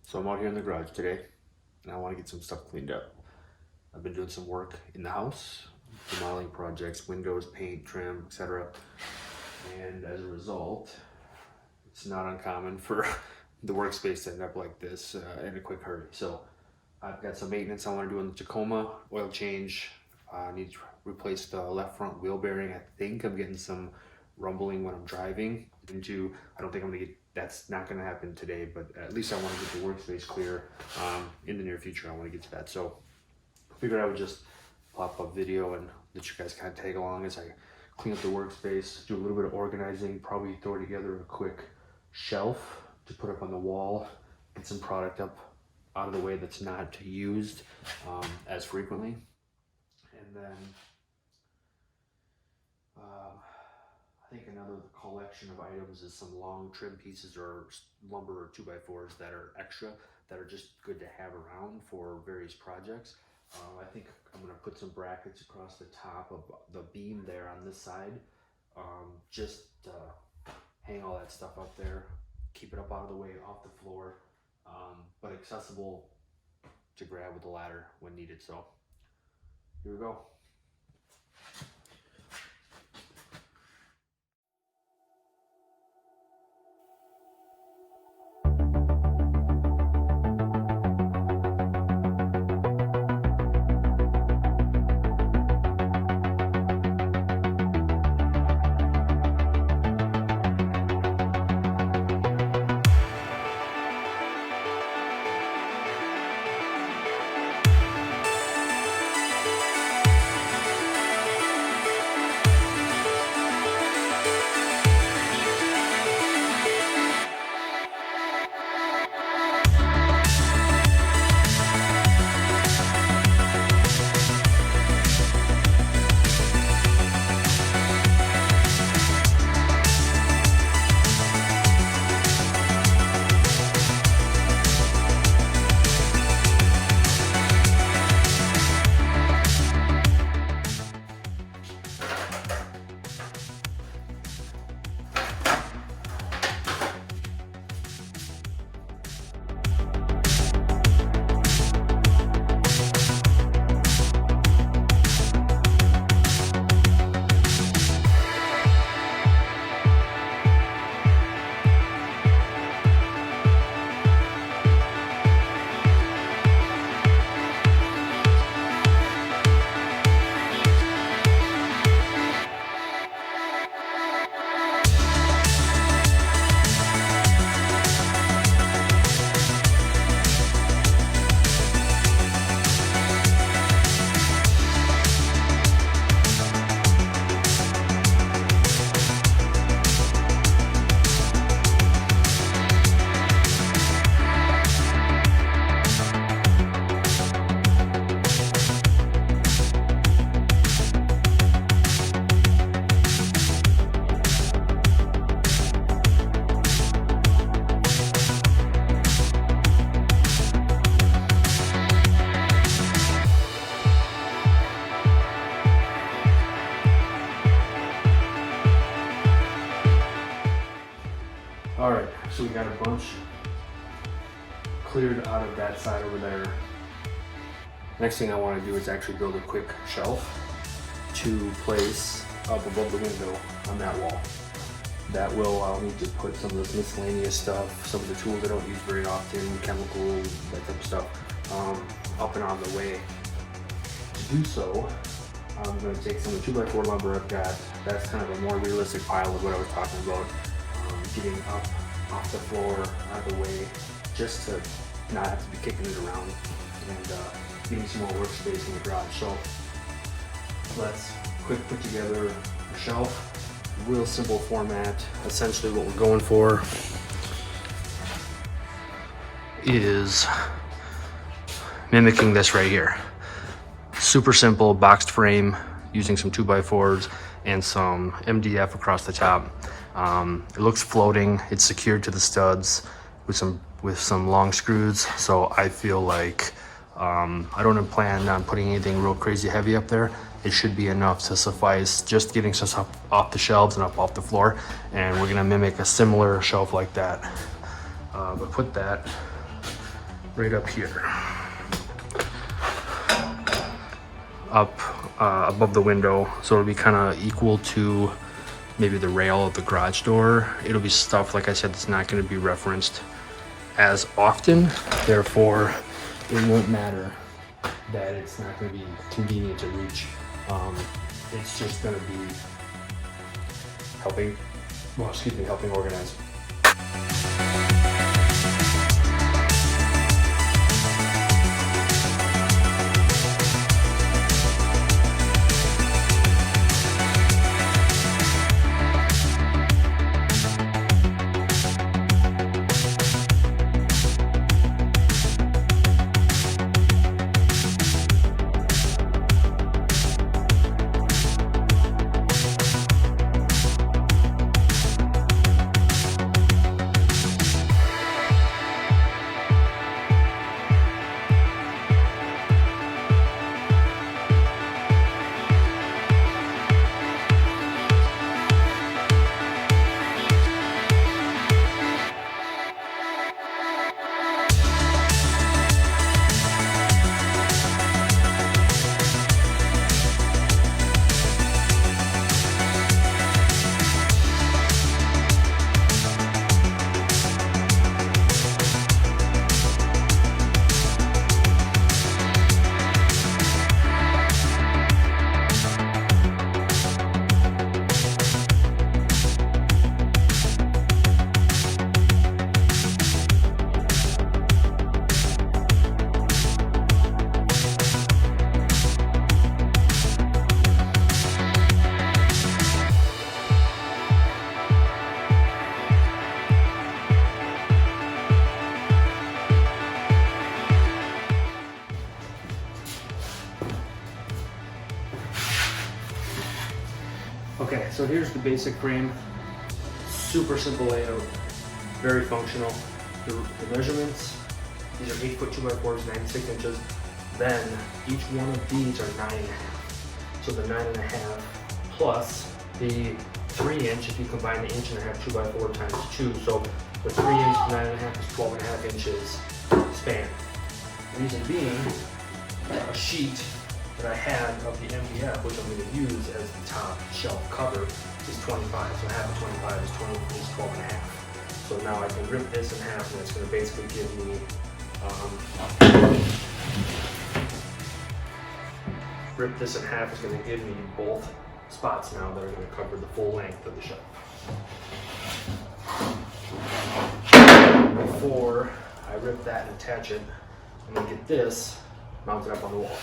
So I'm out here in the garage today and I want to get some stuff cleaned up. I've been doing some work in the house, remodeling projects, windows, paint, trim, etc. And as a result, it's not uncommon for the workspace to end up like this in a quick hurry. So I've got some maintenance I want to do on the Tacoma, oil change. I need to replace the left front wheel bearing. I think I'm getting some rumbling when I'm driving. I don't think I'm gonna get, that's not gonna happen today, but at least I want to get the workspace clear in the near future. I want to get to that. So I figured I would just pop up video and let you guys kind of tag along as I clean up the workspace, do a little bit of organizing, probably throw together a quick shelf to put up on the wall, get some product up out of the way that's not used as frequently. And then I think another collection of items is some long trim pieces or lumber or 2x4s that are extra, that are just good to have around for various projects. I think I'm going to put some brackets across the top of the beam there on this side, just hang all that stuff up there, keep it up out of the way, off the floor, but accessible to grab with the ladder when needed. So here we go. All right, so we got a bunch cleared out of that side over there. Next thing I want to do is actually build a quick shelf to place up above the window on that wall. That will allow me to put some of this miscellaneous stuff, some of the tools I don't use very often, chemicals, that type of stuff, up and on the way. To do so, I'm going to take some of the 2x4 lumber I've got. That's kind of a more realistic pile of what I was talking about. Getting up off the floor, out of the way, just to not have to be kicking it around, and getting some more workspace in the garage. So let's quick put together a shelf, real simple format. Essentially what we're going for is mimicking this right here. Super simple boxed frame using some 2x4s and some MDF across the top. It looks floating. It's secured to the studs with some long screws. So I feel like I don't plan on putting anything real crazy heavy up there. It should be enough to suffice just getting some stuff off the shelves and up off the floor. And we're gonna mimic a similar shelf like that. But put that right up here, up above the window, so it'll be kind of equal to maybe the rail of the garage door. It'll be stuff, like I said, that's not going to be referenced as often, therefore it won't matter that it's not going to be convenient to reach. It's just going to be helping organize. Okay, so here's the basic frame. Super simple layout, very functional. The measurements, these are 8-foot 2x4s, 96 inches. Then each one of these are 9.5. So the 9.5 plus the 3-inch, if you combine the 1.5 2x4 times 2. So the 3-inch 9.5 is 12.5 inches span. Reason being, a sheet that I had of the MDF, which I'm going to use as the top shelf cover, is 25. So half of 25 is 12.5. So now I can rip this in half, and it's going to basically give me rip this in half is going to give me both spots now that are going to cover the full length of the shelf. Before I rip that and attach it, I'm going to get this mounted up on the wall.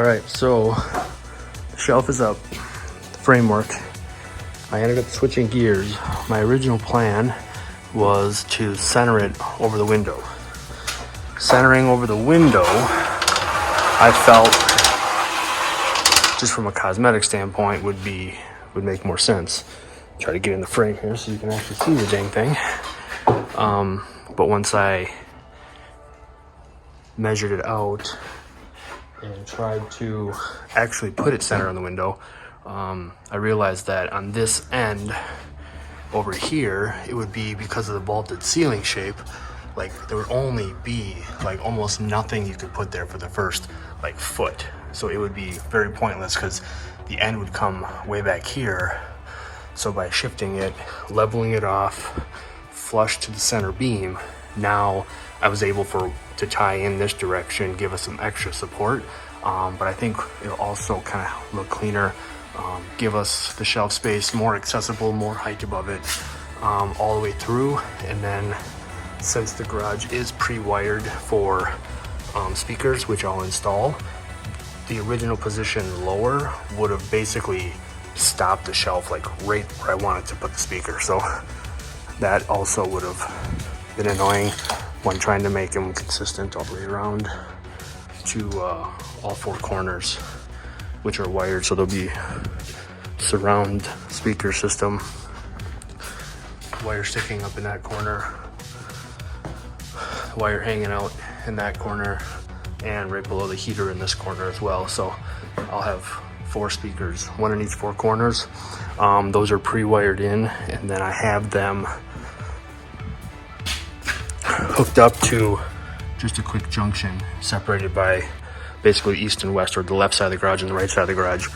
Alright, so the shelf is up, the framework. I ended up switching gears. My original plan was to center it over the window. Centering over the window, I felt, just from a cosmetic standpoint, would make more sense. Try to get in the frame here so you can actually see the dang thing. But once I measured it out and tried to actually put it center on the window, I realized that on this end over here, it would be, because of the vaulted ceiling shape, like there would only be like almost nothing you could put there for the first like foot. So it would be very pointless because the end would come way back here. So by shifting it, leveling it off, flush to the center beam, now I was able to tie in this direction, give us some extra support. But I think it'll also kind of look cleaner, give us the shelf space more accessible, more height above it, all the way through. And then since the garage is pre-wired for speakers, which I'll install, the original position lower would have basically stopped the shelf like right where I wanted to put the speaker. So that also would have been annoying when trying to make them consistent all the way around to all four corners, which are wired. So there'll be surround speaker system, wire sticking up in that corner, wire hanging out in that corner, and right below the heater in this corner as well. So I'll have 4 speakers, one in each 4 corners. Those are pre-wired in, and then I have them hooked up to just a quick junction separated by basically east and west, or the left side of the garage and the right side of the garage.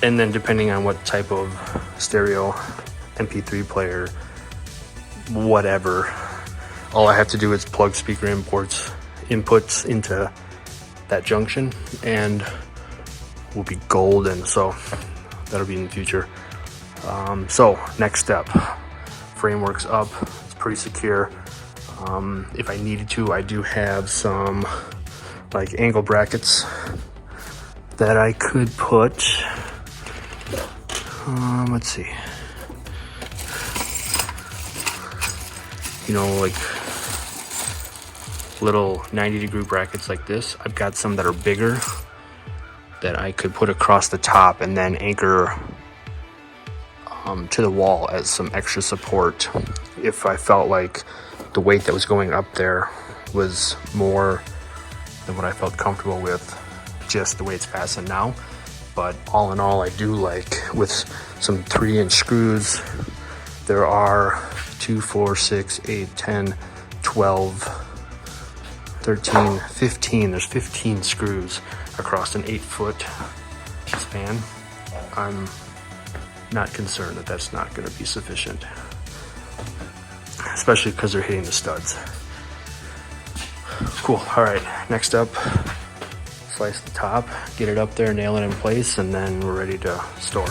And then depending on what type of stereo, MP3 player, whatever, all I have to do is plug speaker inputs into that junction, and we'll be golden. So that'll be in the future. So next step, framework's up, it's pretty secure. If I needed to, I do have some like angle brackets that I could put, let's see, you know, like little 90-degree brackets like this. I've got some that are bigger that I could put across the top and then anchor to the wall as some extra support if I felt like the weight that was going up there was more than what I felt comfortable with, just the way it's fastened now. But all in all, I do like, with some 3-inch screws, there are 2, 4, 6, 8, 10, 12, 13, 15. There's 15 screws across an 8-foot span. I'm not concerned that that's not going to be sufficient, especially because they're hitting the studs. Cool. All right, next up, slice the top, get it up there, nail it in place, and then we're ready to store.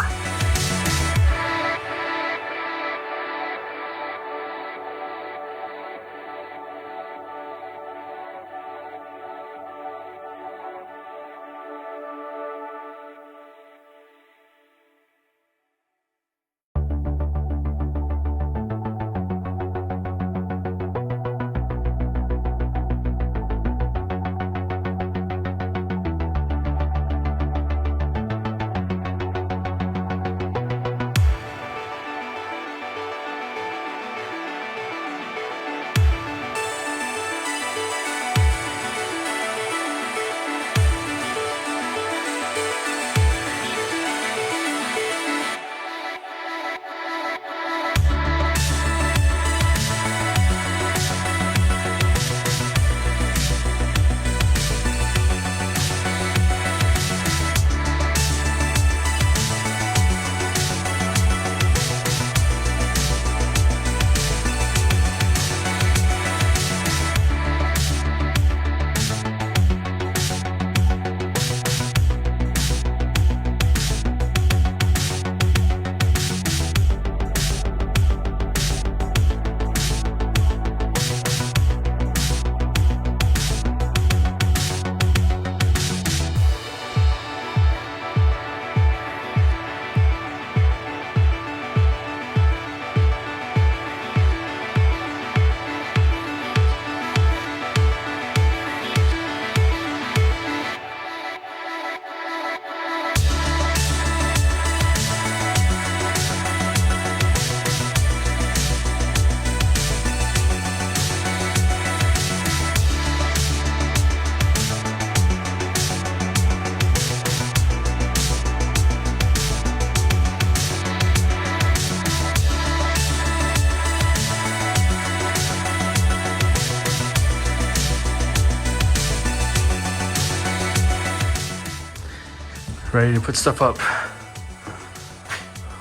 ready to put stuff up.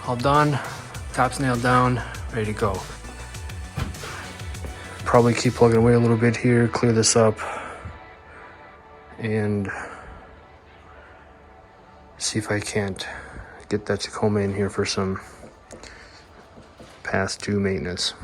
All done, top's nailed down, ready to go. Probably keep plugging away a little bit here, clear this up, and see if I can't get that Tacoma in here for some past due maintenance.